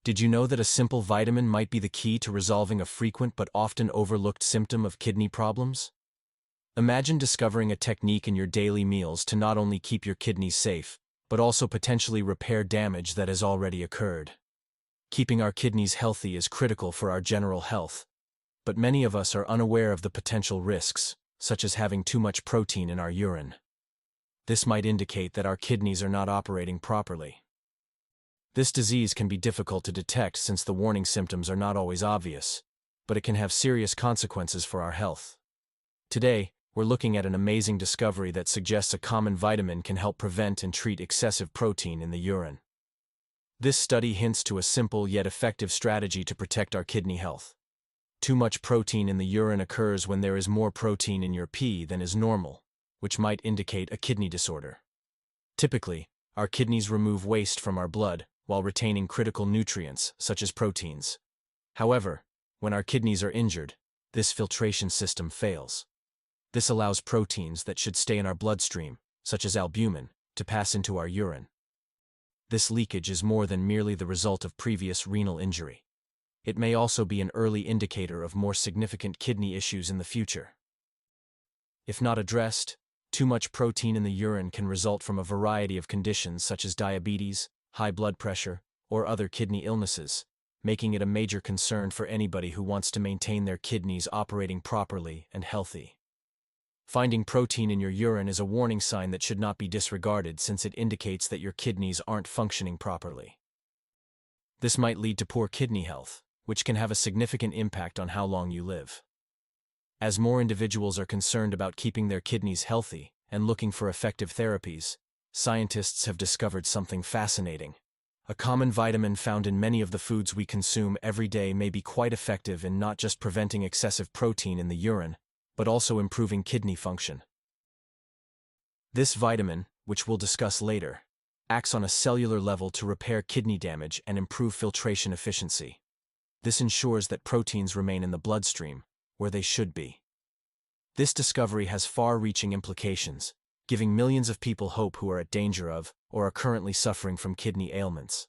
Did you know that a simple vitamin might be the key to resolving a frequent but often overlooked symptom of kidney problems? Imagine discovering a technique in your daily meals to not only keep your kidneys safe, but also potentially repair damage that has already occurred. Keeping our kidneys healthy is critical for our general health, but many of us are unaware of the potential risks, such as having too much protein in our urine. This might indicate that our kidneys are not operating properly. This disease can be difficult to detect since the warning symptoms are not always obvious, but it can have serious consequences for our health. Today, we're looking at an amazing discovery that suggests a common vitamin can help prevent and treat excessive protein in the urine. This study hints to a simple yet effective strategy to protect our kidney health. Too much protein in the urine occurs when there is more protein in your pee than is normal, which might indicate a kidney disorder. Typically, our kidneys remove waste from our blood while retaining critical nutrients, such as proteins. However, when our kidneys are injured, this filtration system fails. This allows proteins that should stay in our bloodstream, such as albumin, to pass into our urine. This leakage is more than merely the result of previous renal injury. It may also be an early indicator of more significant kidney issues in the future. If not addressed, too much protein in the urine can result from a variety of conditions such as diabetes, high blood pressure, or other kidney illnesses, making it a major concern for anybody who wants to maintain their kidneys operating properly and healthy. Finding protein in your urine is a warning sign that should not be disregarded since it indicates that your kidneys aren't functioning properly. This might lead to poor kidney health, which can have a significant impact on how long you live. As more individuals are concerned about keeping their kidneys healthy and looking for effective therapies, scientists have discovered something fascinating. A common vitamin found in many of the foods we consume every day may be quite effective in not just preventing excessive protein in the urine, but also improving kidney function. This vitamin, which we'll discuss later, acts on a cellular level to repair kidney damage and improve filtration efficiency. This ensures that proteins remain in the bloodstream, where they should be. This discovery has far-reaching implications, giving millions of people hope who are at danger of or are currently suffering from kidney ailments.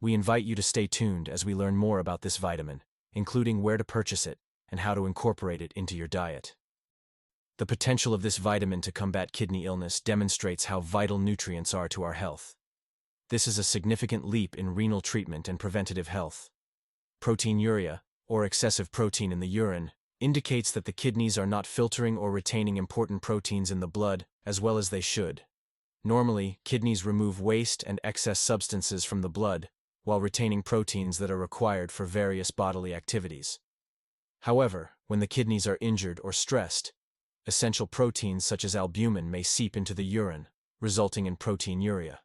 We invite you to stay tuned as we learn more about this vitamin, including where to purchase it and how to incorporate it into your diet. The potential of this vitamin to combat kidney illness demonstrates how vital nutrients are to our health. This is a significant leap in renal treatment and preventative health. Proteinuria, or excessive protein in the urine, indicates that the kidneys are not filtering or retaining important proteins in the blood as well as they should. Normally, kidneys remove waste and excess substances from the blood, while retaining proteins that are required for various bodily activities. However, when the kidneys are injured or stressed, essential proteins such as albumin may seep into the urine, resulting in proteinuria.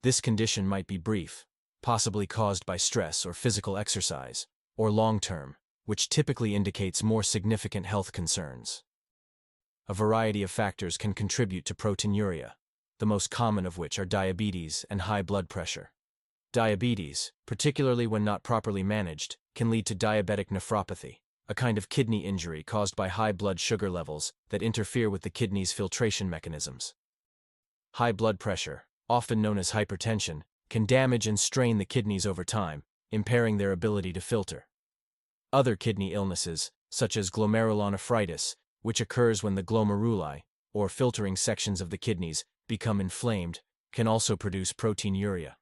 This condition might be brief, possibly caused by stress or physical exercise, or long-term, which typically indicates more significant health concerns. A variety of factors can contribute to proteinuria, the most common of which are diabetes and high blood pressure. Diabetes, particularly when not properly managed, can lead to diabetic nephropathy, a kind of kidney injury caused by high blood sugar levels that interfere with the kidney's filtration mechanisms. High blood pressure, often known as hypertension, can damage and strain the kidneys over time, impairing their ability to filter. Other kidney illnesses, such as glomerulonephritis, which occurs when the glomeruli, or filtering sections of the kidneys, become inflamed, can also produce proteinuria.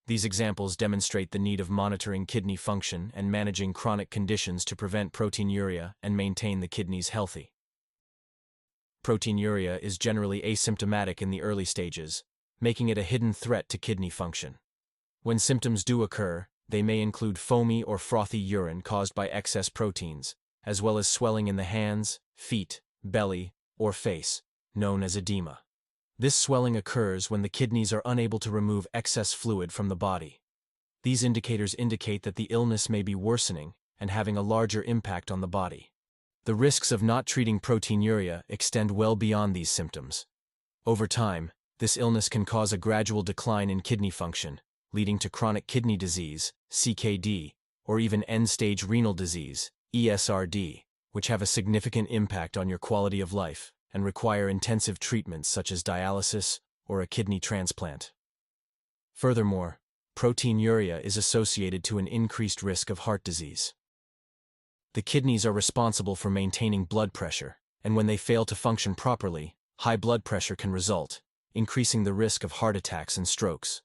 These examples demonstrate the need of monitoring kidney function and managing chronic conditions to prevent proteinuria and maintain the kidneys healthy. Proteinuria is generally asymptomatic in the early stages, making it a hidden threat to kidney function. When symptoms do occur, they may include foamy or frothy urine caused by excess proteins, as well as swelling in the hands, feet, belly, or face, known as edema. This swelling occurs when the kidneys are unable to remove excess fluid from the body. These indicators indicate that the illness may be worsening and having a larger impact on the body. The risks of not treating proteinuria extend well beyond these symptoms. Over time, this illness can cause a gradual decline in kidney function, leading to chronic kidney disease, CKD, or even end-stage renal disease, ESRD, which have a significant impact on your quality of life and require intensive treatments such as dialysis or a kidney transplant. Furthermore, Proteinuria is associated to an increased risk of heart disease. The kidneys are responsible for maintaining blood pressure, and when they fail to function properly, high blood pressure can result, increasing the risk of heart attacks and strokes.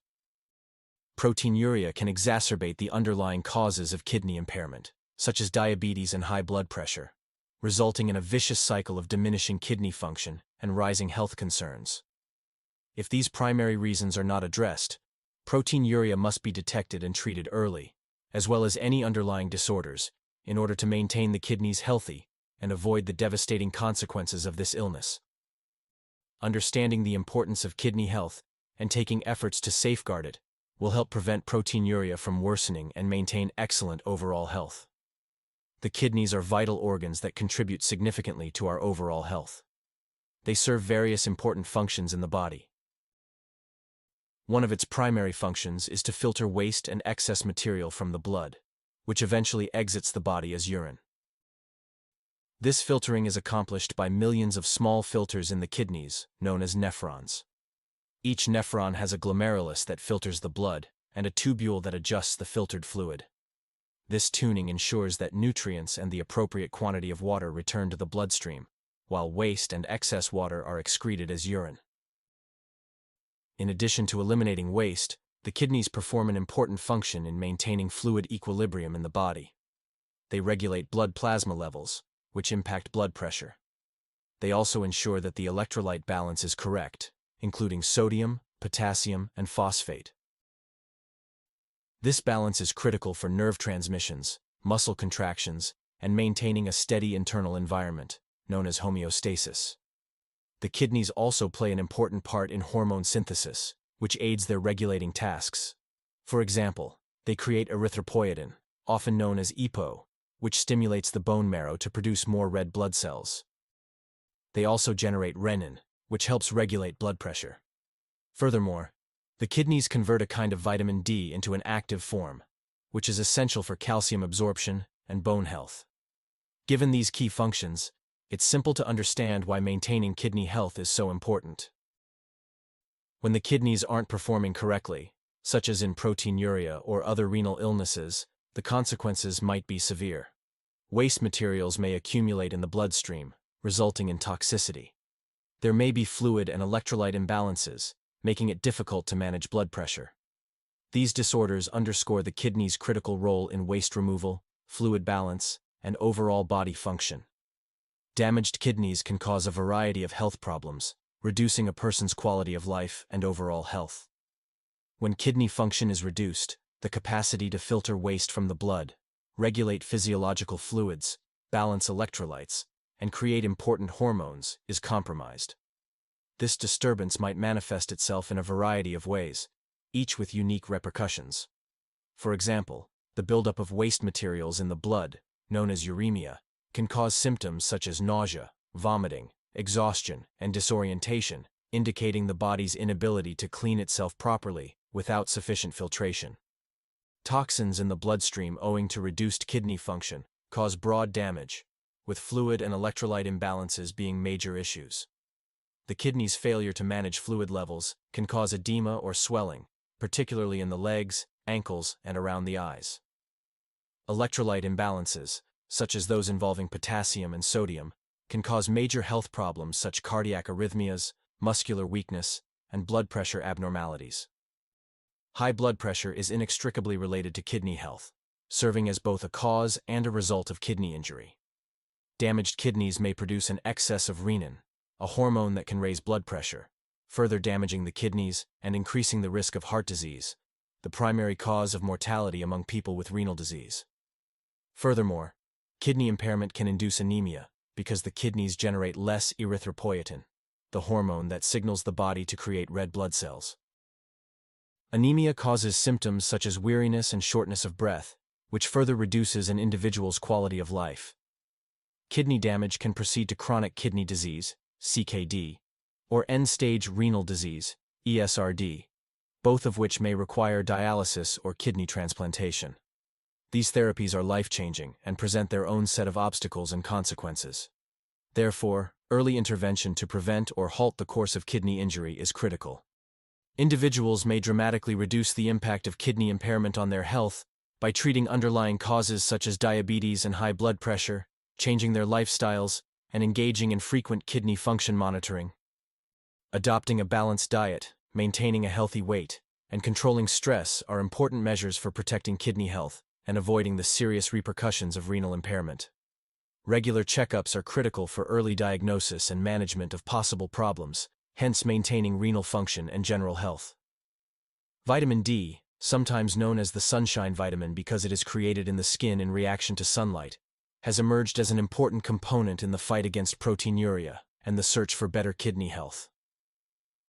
Proteinuria can exacerbate the underlying causes of kidney impairment, such as diabetes and high blood pressure, resulting in a vicious cycle of diminishing kidney function and rising health concerns. If these primary reasons are not addressed, proteinuria must be detected and treated early, as well as any underlying disorders, in order to maintain the kidneys healthy and avoid the devastating consequences of this illness. Understanding the importance of kidney health and taking efforts to safeguard it will help prevent proteinuria from worsening and maintain excellent overall health. The kidneys are vital organs that contribute significantly to our overall health. They serve various important functions in the body. One of its primary functions is to filter waste and excess material from the blood, which eventually exits the body as urine. This filtering is accomplished by millions of small filters in the kidneys, known as nephrons. Each nephron has a glomerulus that filters the blood and a tubule that adjusts the filtered fluid. This tuning ensures that nutrients and the appropriate quantity of water return to the bloodstream, while waste and excess water are excreted as urine. In addition to eliminating waste, the kidneys perform an important function in maintaining fluid equilibrium in the body. They regulate blood plasma levels, which impact blood pressure. They also ensure that the electrolyte balance is correct, including sodium, potassium, and phosphate. This balance is critical for nerve transmissions, muscle contractions, and maintaining a steady internal environment, known as homeostasis. The kidneys also play an important part in hormone synthesis, which aids their regulating tasks. For example, they create erythropoietin, often known as EPO, which stimulates the bone marrow to produce more red blood cells. They also generate renin, which helps regulate blood pressure. Furthermore, the kidneys convert a kind of vitamin D into an active form, which is essential for calcium absorption and bone health. Given these key functions, it's simple to understand why maintaining kidney health is so important. When the kidneys aren't performing correctly, such as in proteinuria or other renal illnesses, the consequences might be severe. Waste materials may accumulate in the bloodstream, resulting in toxicity. There may be fluid and electrolyte imbalances, making it difficult to manage blood pressure. These disorders underscore the kidney's critical role in waste removal, fluid balance, and overall body function. Damaged kidneys can cause a variety of health problems, reducing a person's quality of life and overall health. When kidney function is reduced, the capacity to filter waste from the blood, regulate physiological fluids, balance electrolytes, and create important hormones is compromised. This disturbance might manifest itself in a variety of ways, each with unique repercussions. For example, the buildup of waste materials in the blood, known as uremia, can cause symptoms such as nausea, vomiting, exhaustion, and disorientation, indicating the body's inability to clean itself properly without sufficient filtration. Toxins in the bloodstream owing to reduced kidney function cause broad damage, with fluid and electrolyte imbalances being major issues. The kidney's failure to manage fluid levels can cause edema or swelling, particularly in the legs, ankles, and around the eyes. Electrolyte imbalances, such as those involving potassium and sodium, can cause major health problems such as cardiac arrhythmias, muscular weakness, and blood pressure abnormalities. High blood pressure is inextricably related to kidney health, serving as both a cause and a result of kidney injury. Damaged kidneys may produce an excess of renin, a hormone that can raise blood pressure, further damaging the kidneys and increasing the risk of heart disease, the primary cause of mortality among people with renal disease. Furthermore, kidney impairment can induce anemia because the kidneys generate less erythropoietin, the hormone that signals the body to create red blood cells. Anemia causes symptoms such as weariness and shortness of breath, which further reduces an individual's quality of life. Kidney damage can proceed to chronic kidney disease, CKD, or end-stage renal disease, ESRD, both of which may require dialysis or kidney transplantation. These therapies are life-changing and present their own set of obstacles and consequences. Therefore, early intervention to prevent or halt the course of kidney injury is critical. Individuals may dramatically reduce the impact of kidney impairment on their health by treating underlying causes such as diabetes and high blood pressure, changing their lifestyles, and engaging in frequent kidney function monitoring. Adopting a balanced diet, maintaining a healthy weight, and controlling stress are important measures for protecting kidney health and avoiding the serious repercussions of renal impairment. Regular checkups are critical for early diagnosis and management of possible problems, hence maintaining renal function and general health. Vitamin D, sometimes known as the sunshine vitamin because it is created in the skin in reaction to sunlight, has emerged as an important component in the fight against proteinuria and the search for better kidney health.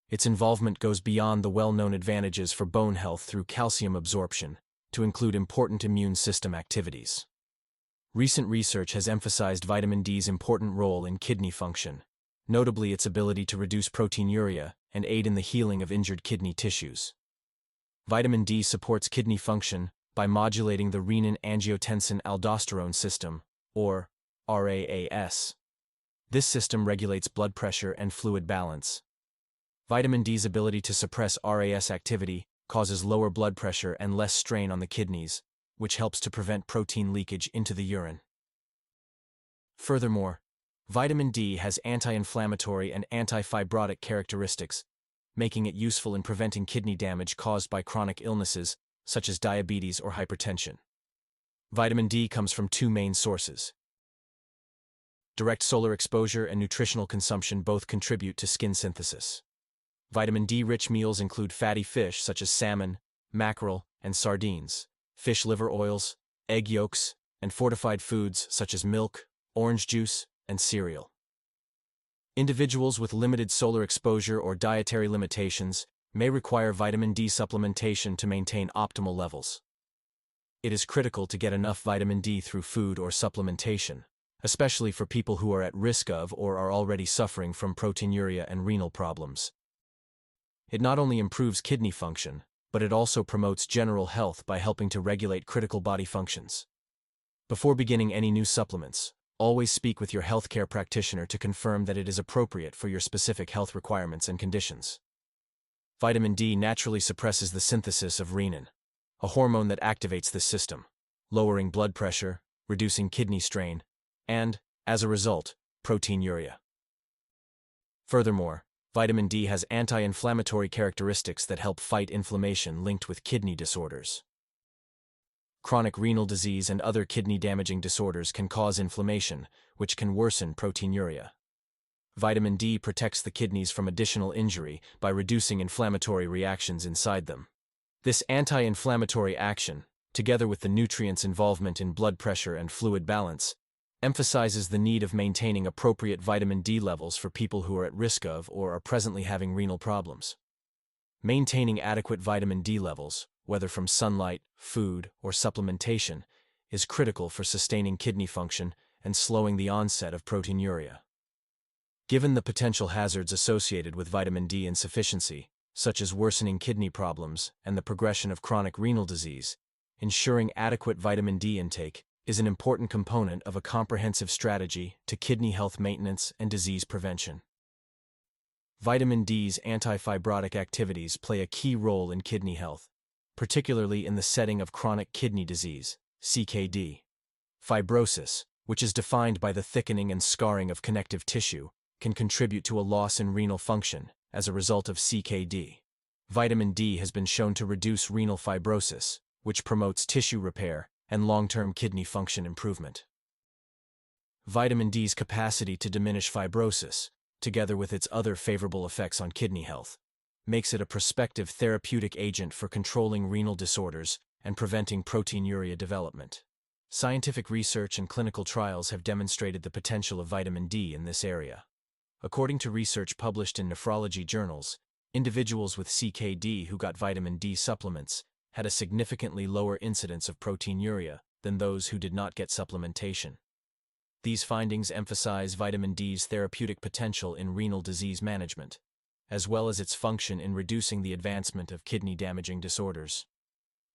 Its involvement goes beyond the well-known advantages for bone health through calcium absorption to include important immune system activities. Recent research has emphasized vitamin D's important role in kidney function, notably its ability to reduce proteinuria and aid in the healing of injured kidney tissues. Vitamin D supports kidney function by modulating the renin-angiotensin-aldosterone system, or RAAS. This system regulates blood pressure and fluid balance. Vitamin D's ability to suppress RAS activity causes lower blood pressure and less strain on the kidneys, which helps to prevent protein leakage into the urine. Furthermore, vitamin D has anti-inflammatory and anti-fibrotic characteristics, making it useful in preventing kidney damage caused by chronic illnesses such as diabetes or hypertension. Vitamin D comes from two main sources. Direct solar exposure and nutritional consumption both contribute to skin synthesis. Vitamin D-rich meals include fatty fish such as salmon, mackerel, and sardines, fish liver oils, egg yolks, and fortified foods such as milk, orange juice, and cereal. Individuals with limited solar exposure or dietary limitations may require vitamin D supplementation to maintain optimal levels. It is critical to get enough vitamin D through food or supplementation, especially for people who are at risk of or are already suffering from proteinuria and renal problems. It not only improves kidney function, but it also promotes general health by helping to regulate critical body functions. Before beginning any new supplements, always speak with your healthcare practitioner to confirm that it is appropriate for your specific health requirements and conditions. Vitamin D naturally suppresses the synthesis of renin, a hormone that activates this system, lowering blood pressure, reducing kidney strain, and, as a result, proteinuria. Furthermore, vitamin D has anti-inflammatory characteristics that help fight inflammation linked with kidney disorders. Chronic renal disease and other kidney-damaging disorders can cause inflammation, which can worsen proteinuria. Vitamin D protects the kidneys from additional injury by reducing inflammatory reactions inside them. This anti-inflammatory action, together with the nutrients' involvement in blood pressure and fluid balance, emphasizes the need of maintaining appropriate vitamin D levels for people who are at risk of or are presently having renal problems. Maintaining adequate vitamin D levels, whether from sunlight, food, or supplementation, is critical for sustaining kidney function and slowing the onset of proteinuria. Given the potential hazards associated with vitamin D insufficiency, such as worsening kidney problems and the progression of chronic renal disease, ensuring adequate vitamin D intake is an important component of a comprehensive strategy to kidney health maintenance and disease prevention. Vitamin D's anti-fibrotic activities play a key role in kidney health, particularly in the setting of chronic kidney disease, CKD. Fibrosis, which is defined by the thickening and scarring of connective tissue, can contribute to a loss in renal function as a result of CKD. Vitamin D has been shown to reduce renal fibrosis, which promotes tissue repair and long-term kidney function improvement. Vitamin D's capacity to diminish fibrosis, together with its other favorable effects on kidney health, makes it a prospective therapeutic agent for controlling renal disorders and preventing proteinuria development. Scientific research and clinical trials have demonstrated the potential of vitamin D in this area. According to research published in nephrology journals, individuals with CKD who got vitamin D supplements had a significantly lower incidence of proteinuria than those who did not get supplementation. These findings emphasize vitamin D's therapeutic potential in renal disease management, as well as its function in reducing the advancement of kidney-damaging disorders.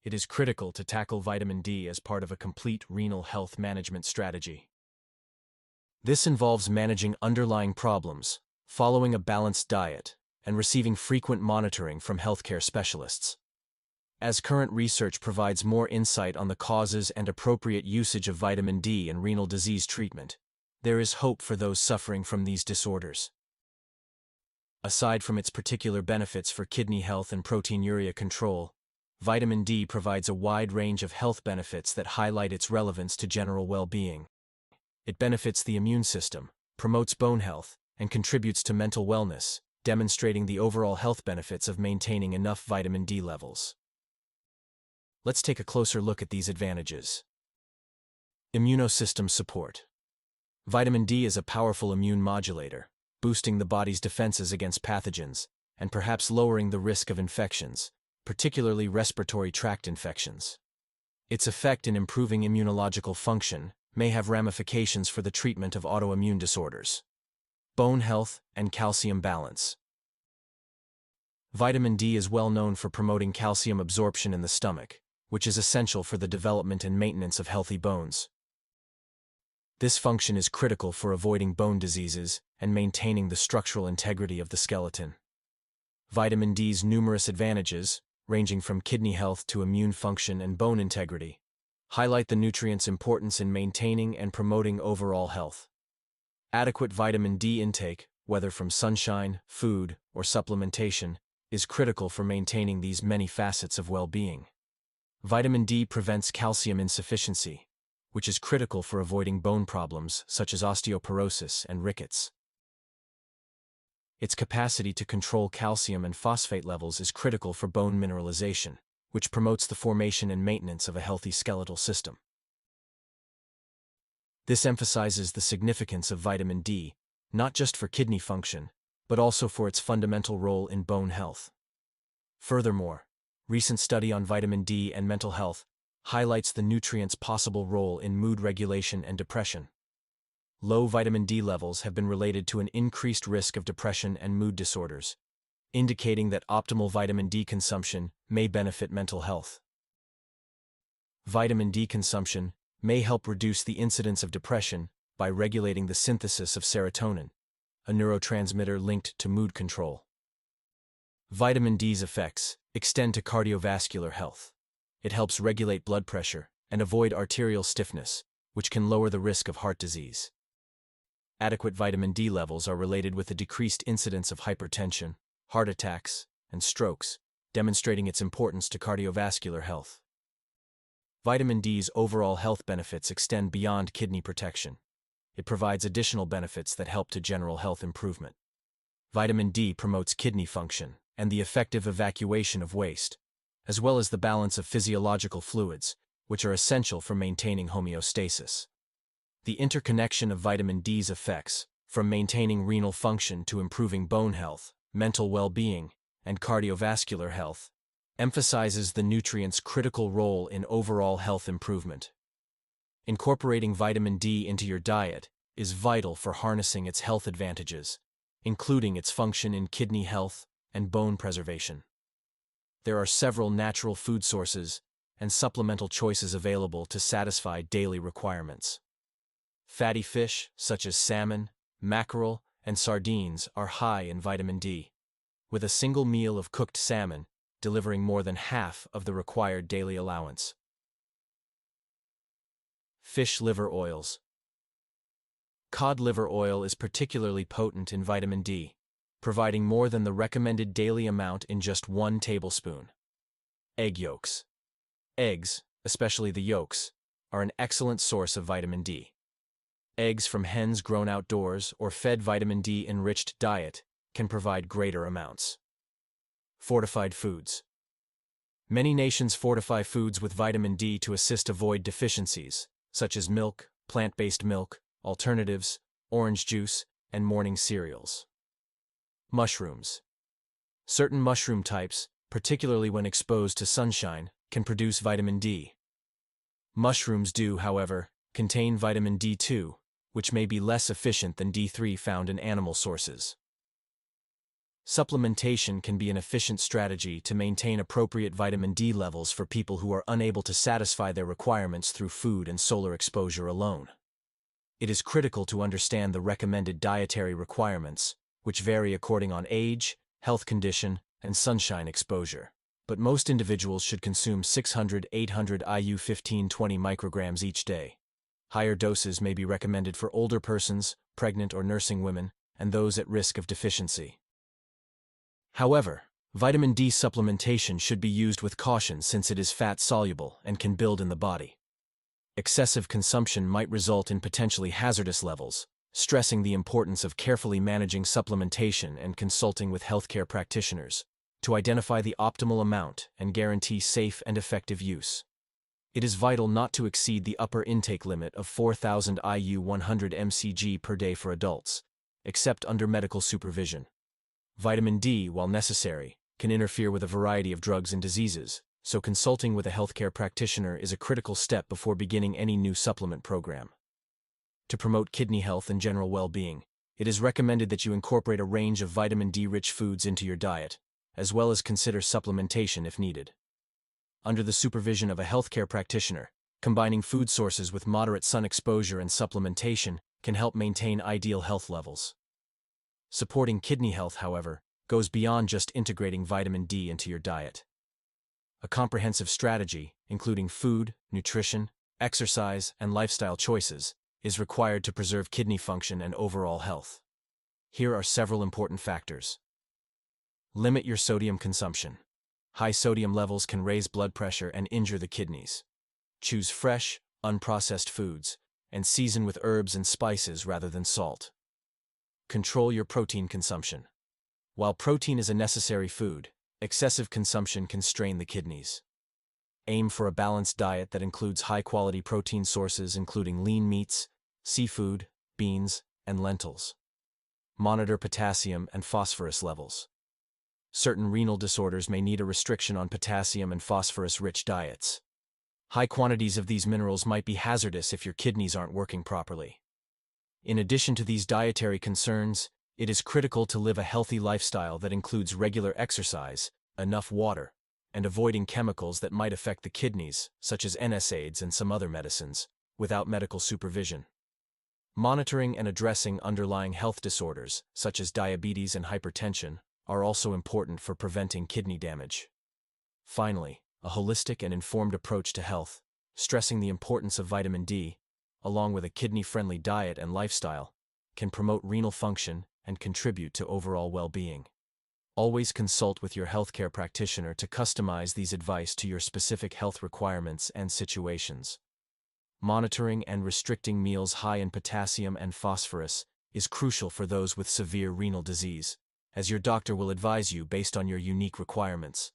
It is critical to tackle vitamin D as part of a complete renal health management strategy. This involves managing underlying problems, following a balanced diet, and receiving frequent monitoring from healthcare specialists. As current research provides more insight on the causes and appropriate usage of vitamin D in renal disease treatment, there is hope for those suffering from these disorders. Aside from its particular benefits for kidney health and proteinuria control, vitamin D provides a wide range of health benefits that highlight its relevance to general well-being. It benefits the immune system, promotes bone health, and contributes to mental wellness, demonstrating the overall health benefits of maintaining enough vitamin D levels. Let's take a closer look at these advantages. Immunosystem support. Vitamin D is a powerful immune modulator, boosting the body's defenses against pathogens, and perhaps lowering the risk of infections, particularly respiratory tract infections. Its effect in improving immunological function may have ramifications for the treatment of autoimmune disorders. Bone health and calcium balance. Vitamin D is well known for promoting calcium absorption in the stomach, which is essential for the development and maintenance of healthy bones. This function is critical for avoiding bone diseases and maintaining the structural integrity of the skeleton. Vitamin D's numerous advantages, ranging from kidney health to immune function and bone integrity, highlight the nutrient's importance in maintaining and promoting overall health. Adequate vitamin D intake, whether from sunshine, food, or supplementation, is critical for maintaining these many facets of well-being. Vitamin D prevents calcium insufficiency, which is critical for avoiding bone problems such as osteoporosis and rickets. Its capacity to control calcium and phosphate levels is critical for bone mineralization, which promotes the formation and maintenance of a healthy skeletal system. This emphasizes the significance of vitamin D, not just for kidney function, but also for its fundamental role in bone health. Furthermore, recent study on vitamin D and mental health highlights the nutrient's possible role in mood regulation and depression. Low vitamin D levels have been related to an increased risk of depression and mood disorders, indicating that optimal vitamin D consumption may benefit mental health. Vitamin D consumption may help reduce the incidence of depression by regulating the synthesis of serotonin, a neurotransmitter linked to mood control. Vitamin D's effects extend to cardiovascular health. It helps regulate blood pressure and avoid arterial stiffness, which can lower the risk of heart disease. Adequate vitamin D levels are related with a decreased incidence of hypertension, heart attacks, and strokes, demonstrating its importance to cardiovascular health. Vitamin D's overall health benefits extend beyond kidney protection. It provides additional benefits that help to general health improvement. Vitamin D promotes kidney function and the effective evacuation of waste, as well as the balance of physiological fluids, which are essential for maintaining homeostasis. The interconnection of vitamin D's effects, from maintaining renal function to improving bone health, mental well-being, and cardiovascular health, emphasizes the nutrient's critical role in overall health improvement. Incorporating vitamin D into your diet is vital for harnessing its health advantages, including its function in kidney health and bone preservation. There are several natural food sources and supplemental choices available to satisfy daily requirements. Fatty fish, such as salmon, mackerel, and sardines, are high in vitamin D, with a single meal of cooked salmon delivering more than half of the required daily allowance. Fish liver oils. Cod liver oil is particularly potent in vitamin D, providing more than the recommended daily amount in just 1 tablespoon. Egg yolks. Eggs, especially the yolks, are an excellent source of vitamin D. Eggs from hens grown outdoors or fed vitamin D-enriched diet can provide greater amounts. Fortified foods. Many nations fortify foods with vitamin D to assist avoid deficiencies, such as milk, plant-based milk, alternatives, orange juice, and morning cereals. Mushrooms. Certain mushroom types, particularly when exposed to sunshine, can produce vitamin D. Mushrooms do, however, contain vitamin D2, which may be less efficient than D3 found in animal sources. Supplementation can be an efficient strategy to maintain appropriate vitamin D levels for people who are unable to satisfy their requirements through food and solar exposure alone. It is critical to understand the recommended dietary requirements, which vary according on age, health condition, and sunshine exposure. But most individuals should consume 600–800 IU 15–20 micrograms each day. Higher doses may be recommended for older persons, pregnant or nursing women, and those at risk of deficiency. However, vitamin D supplementation should be used with caution since it is fat-soluble and can build in the body. Excessive consumption might result in potentially hazardous levels, stressing the importance of carefully managing supplementation and consulting with healthcare practitioners to identify the optimal amount and guarantee safe and effective use. It is vital not to exceed the upper intake limit of 4,000 IU 100 mcg per day for adults, except under medical supervision. Vitamin D, while necessary, can interfere with a variety of drugs and diseases, so consulting with a healthcare practitioner is a critical step before beginning any new supplement program. To promote kidney health and general well-being, it is recommended that you incorporate a range of vitamin D-rich foods into your diet, as well as consider supplementation if needed. Under the supervision of a healthcare practitioner, combining food sources with moderate sun exposure and supplementation can help maintain ideal health levels. Supporting kidney health, however, goes beyond just integrating vitamin D into your diet. A comprehensive strategy, including food, nutrition, exercise, and lifestyle choices, is required to preserve kidney function and overall health. Here are several important factors. Limit your sodium consumption. High sodium levels can raise blood pressure and injure the kidneys. Choose fresh, unprocessed foods, and season with herbs and spices rather than salt. Control your protein consumption. While protein is a necessary food, excessive consumption can strain the kidneys. Aim for a balanced diet that includes high-quality protein sources including lean meats, seafood, beans, and lentils. Monitor potassium and phosphorus levels. Certain renal disorders may need a restriction on potassium and phosphorus-rich diets. High quantities of these minerals might be hazardous if your kidneys aren't working properly. In addition to these dietary concerns, it is critical to live a healthy lifestyle that includes regular exercise, enough water, and avoiding chemicals that might affect the kidneys, such as NSAIDs and some other medicines, without medical supervision. Monitoring and addressing underlying health disorders, such as diabetes and hypertension, are also important for preventing kidney damage. Finally, a holistic and informed approach to health, stressing the importance of vitamin D, along with a kidney-friendly diet and lifestyle, can promote renal function and contribute to overall well-being. Always consult with your healthcare practitioner to customize these advice to your specific health requirements and situations. Monitoring and restricting meals high in potassium and phosphorus is crucial for those with severe renal disease, as your doctor will advise you based on your unique requirements.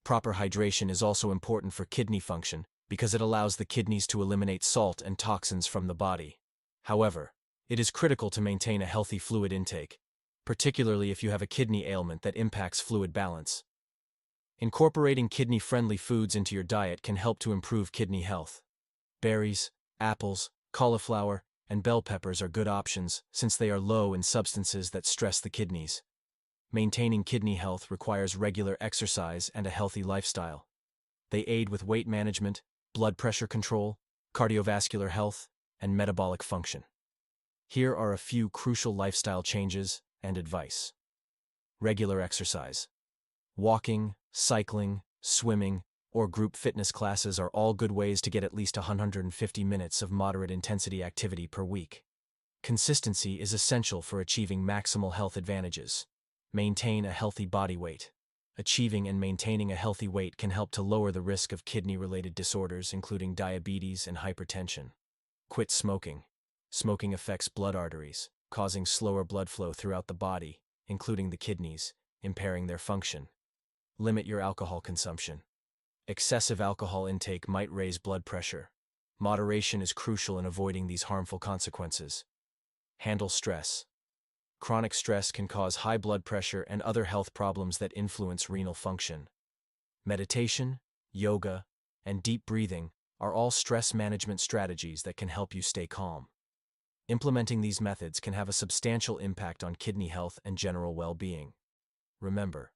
Proper hydration is also important for kidney function because it allows the kidneys to eliminate salt and toxins from the body. However, it is critical to maintain a healthy fluid intake, particularly if you have a kidney ailment that impacts fluid balance. Incorporating kidney-friendly foods into your diet can help to improve kidney health. Berries, apples, cauliflower, and bell peppers are good options since they are low in substances that stress the kidneys. Maintaining kidney health requires regular exercise and a healthy lifestyle. They aid with weight management, blood pressure control, cardiovascular health, and metabolic function. Here are a few crucial lifestyle changes and advice. Regular exercise. Walking, cycling, swimming, or group fitness classes are all good ways to get at least 150 minutes of moderate intensity activity per week. Consistency is essential for achieving maximal health advantages. Maintain a healthy body weight. Achieving and maintaining a healthy weight can help to lower the risk of kidney-related disorders including diabetes and hypertension. Quit smoking. Smoking affects blood arteries, causing slower blood flow throughout the body, including the kidneys, impairing their function. Limit your alcohol consumption. Excessive alcohol intake might raise blood pressure. Moderation is crucial in avoiding these harmful consequences. Handle stress. Chronic stress can cause high blood pressure and other health problems that influence renal function. Meditation, yoga, and deep breathing are all stress management strategies that can help you stay calm. Implementing these methods can have a substantial impact on kidney health and general well-being. Remember,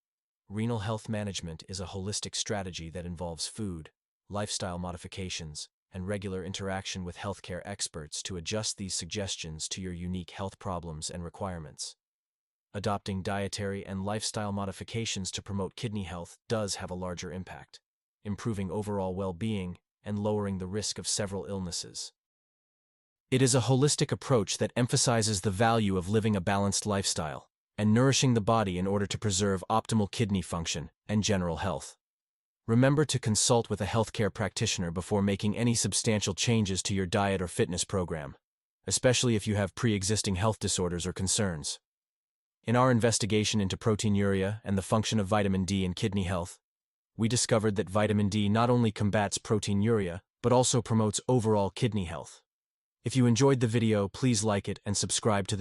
renal health management is a holistic strategy that involves food, lifestyle modifications, and regular interaction with healthcare experts to adjust these suggestions to your unique health problems and requirements. adopting dietary and lifestyle modifications to promote kidney health does have a larger impact, improving overall well-being and lowering the risk of several illnesses. It is a holistic approach that emphasizes the value of living a balanced lifestyle and nourishing the body in order to preserve optimal kidney function and general health. Remember to consult with a healthcare practitioner before making any substantial changes to your diet or fitness program, especially if you have pre-existing health disorders or concerns. In our investigation into proteinuria and the function of vitamin D in kidney health, we discovered that vitamin D not only combats proteinuria, but also promotes overall kidney health. If you enjoyed the video, please like it and subscribe to the